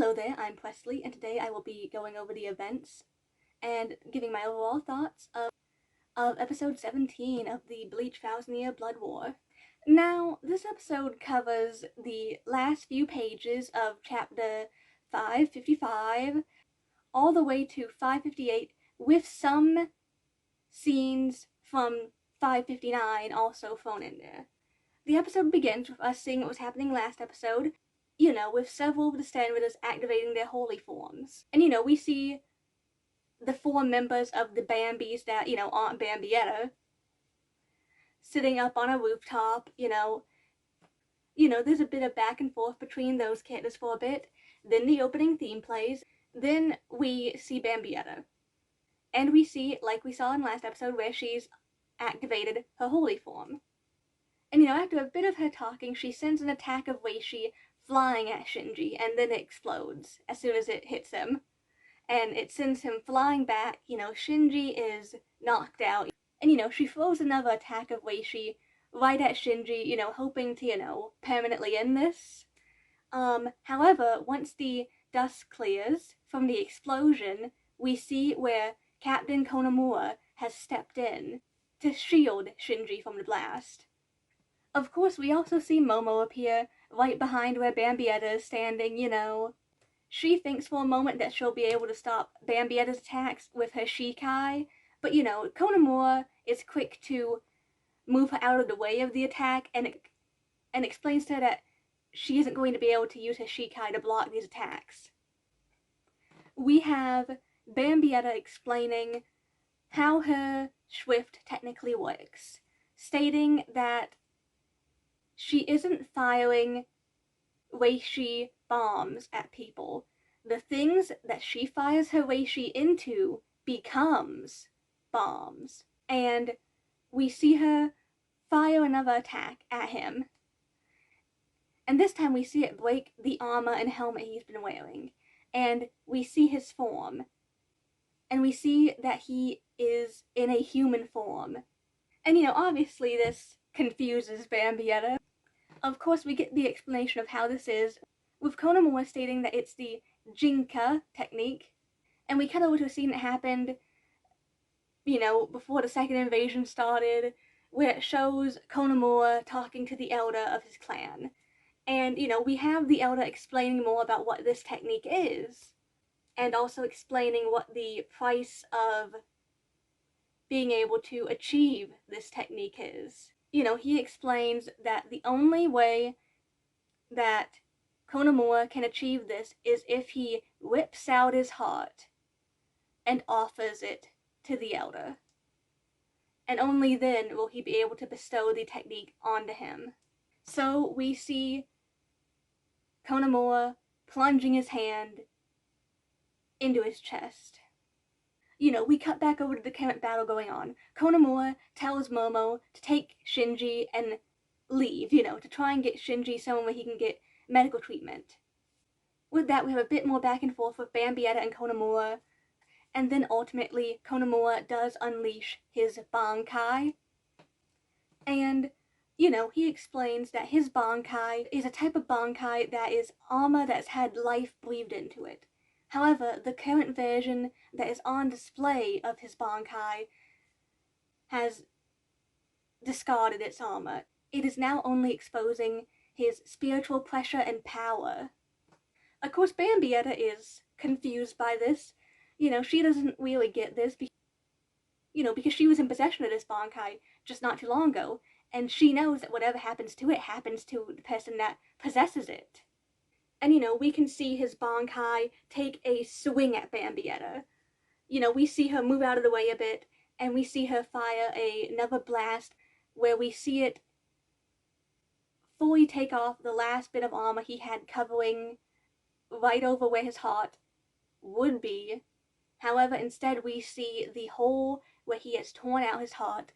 Hello there, I'm Presley, and today I will be going over the events and giving my overall thoughts of episode 17 of the Bleach TYBW Blood War. Now, this episode covers the last few pages of chapter 555 all the way to 558, with some scenes from 559 also thrown in there. The episode begins with us seeing what was happening last episode, with several of the stand ridders activating their holy forms. And, we see the 4 members of the Bambis that, aren't Bambietta, sitting up on a rooftop, there's a bit of back and forth between those characters for a bit. Then the opening theme plays. Then we see Bambietta. And we see, like we saw in last episode, where she's activated her holy form. And, after a bit of her talking, she sends an attack of Weishi flying at Shinji, and then it explodes as soon as it hits him. And it sends him flying back. Shinji is knocked out. And, she throws another attack of Weishi right at Shinji, hoping to, permanently end this. However, once the dust clears from the explosion, we see where Captain Konomura has stepped in to shield Shinji from the blast. Of course, we also see Momo appear right behind where Bambietta is standing, She thinks for a moment that she'll be able to stop Bambietta's attacks with her Shikai, but, Konomura is quick to move her out of the way of the attack and explains to her that she isn't going to be able to use her Shikai to block these attacks. We have Bambietta explaining how her Swift technically works, stating that she isn't firing Weishi bombs at people. The things that she fires her Weishi into becomes bombs. And we see her fire another attack at him. And this time we see it break the armor and helmet he's been wearing. And we see his form. And we see that he is in a human form. And, obviously this confuses Bambietta. Of course, we get the explanation of how this is, with Konomura stating that it's the Jinka technique. And we cut over to a scene that happened, before the second invasion started, where it shows Konomura talking to the elder of his clan. And, we have the elder explaining more about what this technique is, and also explaining what the price of being able to achieve this technique is. He explains that the only way that Konomura can achieve this is if he whips out his heart and offers it to the elder. And only then will he be able to bestow the technique onto him. So we see Konomura plunging his hand into his chest. We cut back over to the current battle going on. Konomura tells Momo to take Shinji and leave, to try and get Shinji somewhere where he can get medical treatment. With that, we have a bit more back and forth with Bambietta and Konomura, and then ultimately Konomura does unleash his Bankai. And, he explains that his Bankai is a type of Bankai that is armor that's had life breathed into it. However, the current version that is on display of his Bankai has discarded its armor. It is now only exposing his spiritual pressure and power. Of course, Bambietta is confused by this. She doesn't really get this, because she was in possession of this Bankai just not too long ago, and she knows that whatever happens to it happens to the person that possesses it. And, we can see his Bankai take a swing at Bambietta. We see her move out of the way a bit, and we see her fire another blast where we see it fully take off the last bit of armor he had covering right over where his heart would be. However, instead we see the hole where he has torn out his heart.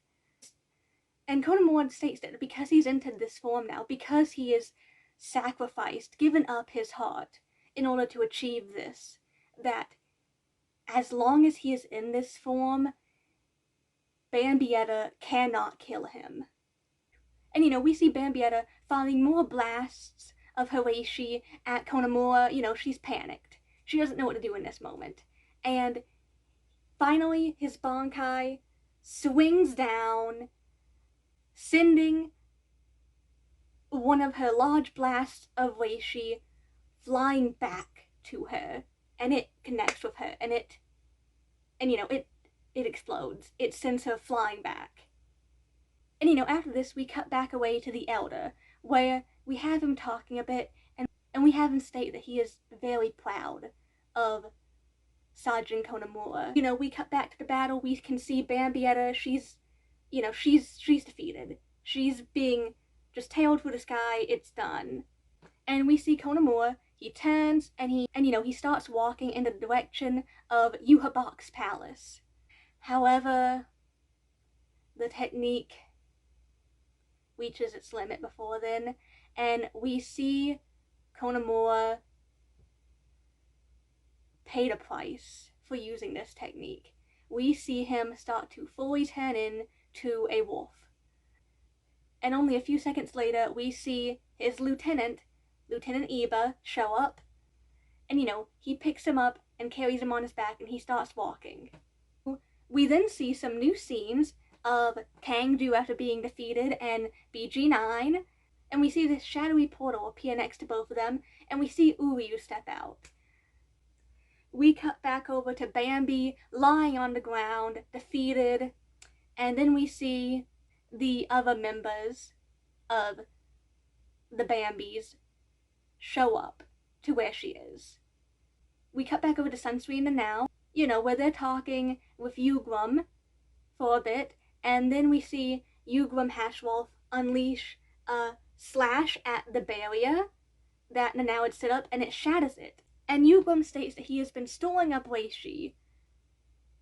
And Konomura states that because he's entered this form now, because he is sacrificed, given up his heart in order to achieve this, that as long as he is in this form, Bambietta cannot kill him. And we see Bambietta firing more blasts of Hoishi at Konomura, you know, she's panicked. She doesn't know what to do in this moment. And finally, his Bankai swings down, sending one of her large blasts of Reishi flying back to her, and it connects with her, and it explodes. It sends her flying back. And after this, we cut back away to the Elder, where we have him talking a bit, and we have him state that he is very proud of Sajin Konomura. We cut back to the battle. We can see Bambietta. She's defeated. She's being just tailed through the sky. It's done. And we see Konomura. He turns and he starts walking in the direction of Yuhabak's palace. However, the technique reaches its limit before then, and we see Konomura pay the price for using this technique. We see him start to fully turn into a wolf. And only a few seconds later, we see his Lieutenant Iba, show up, and he picks him up and carries him on his back, and he starts walking. We then see some new scenes of Kangdu after being defeated and BG9, and we see this shadowy portal appear next to both of them, and we see Uryu step out. We cut back over to Bambi lying on the ground, defeated, and then we see the other members of the Bambis show up to where she is. We cut back over to Sunsui and the Now, where they're talking with Yugrum for a bit, and then we see Yugrum Hashwolf unleash a slash at the barrier that Nanao had set up, and it shatters it. And Yugrum states that he has been storing up Reishi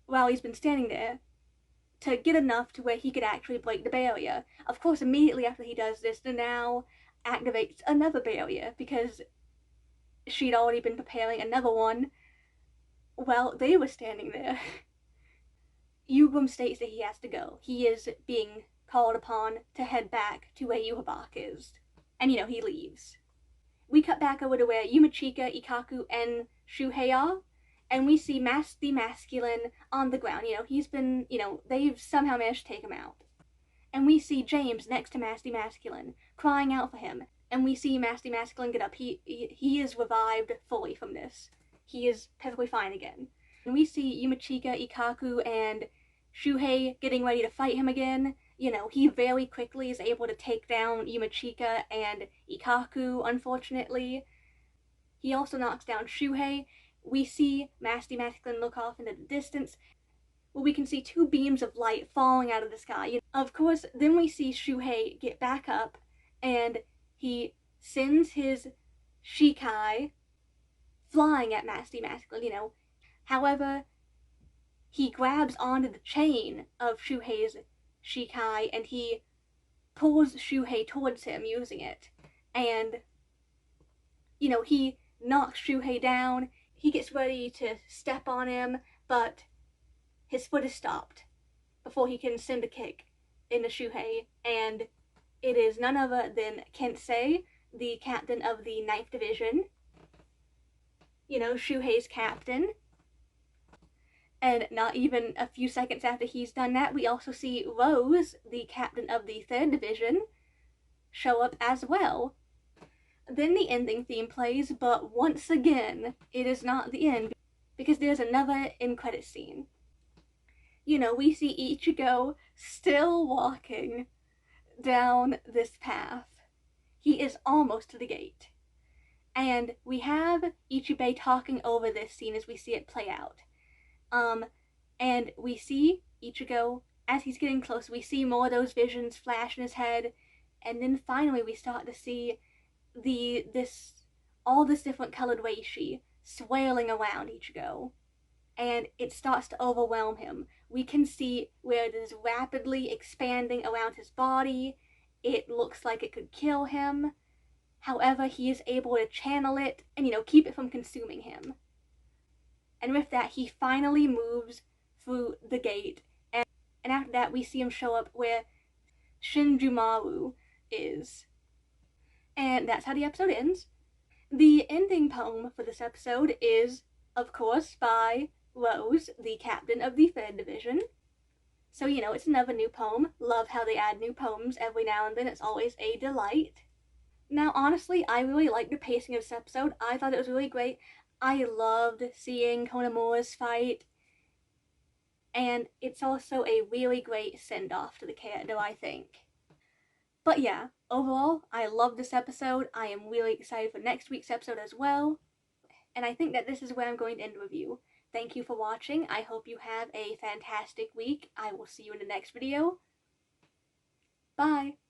while he's been standing there to get enough to where he could actually break the barrier. Of course, immediately after he does this, Nanao activates another barrier because she'd already been preparing another one while they were standing there. Yugrum states that he has to go. He is being called upon to head back to where Yuhabak is. And he leaves. We cut back over to where Yumachika, Ikaku, and Shuhei are, and we see the Masculine on the ground. He's been, they've somehow managed to take him out. And we see James next to the Masculine, crying out for him. And we see the Masculine get up. He is revived fully from this. He is perfectly fine again. And we see Yumachika, Ikaku, and Shuhei getting ready to fight him again. He very quickly is able to take down Yumachika and Ikaku, unfortunately. He also knocks down Shuhei. We see the Masculine look off into the distance, where we can see two beams of light falling out of the sky. Of course, then we see Shuhei get back up, and he sends his Shikai flying at the Masculine, However, he grabs onto the chain of Shuhei's Shikai, and he pulls Shuhei towards him using it. And, he knocks Shuhei down. He gets ready to step on him, but his foot is stopped before he can send a kick into Shuhei. And it is none other than Kensei, the captain of the 9th Division. Shuhei's captain. And not even a few seconds after he's done that, we also see Rose, the captain of the 3rd Division, show up as well. Then the ending theme plays, but once again, it is not the end, because there's another end-credit scene. We see Ichigo still walking down this path. He is almost to the gate. And we have Ichibei talking over this scene as we see it play out. And we see Ichigo, as he's getting close, we see more of those visions flash in his head, and then finally we start to see all this different colored Reishi swirling around Ichigo, and it starts to overwhelm him. We can see where it is rapidly expanding around his body. It looks like it could kill him. However, he is able to channel it and, keep it from consuming him. And with that, he finally moves through the gate. And after that, we see him show up where Shinjumaru is. And that's how the episode ends. The ending poem for this episode is, of course, by Rose, the captain of the 3rd Division. So, you know, it's another new poem. Love how they add new poems every now and then. It's always a delight. Now, honestly, I really liked the pacing of this episode. I thought it was really great. I loved seeing Konomora's fight. And it's also a really great send-off to the character, I think. But yeah, overall, I love this episode. I am really excited for next week's episode as well. And I think that this is where I'm going to end the review. Thank you for watching. I hope you have a fantastic week. I will see you in the next video. Bye!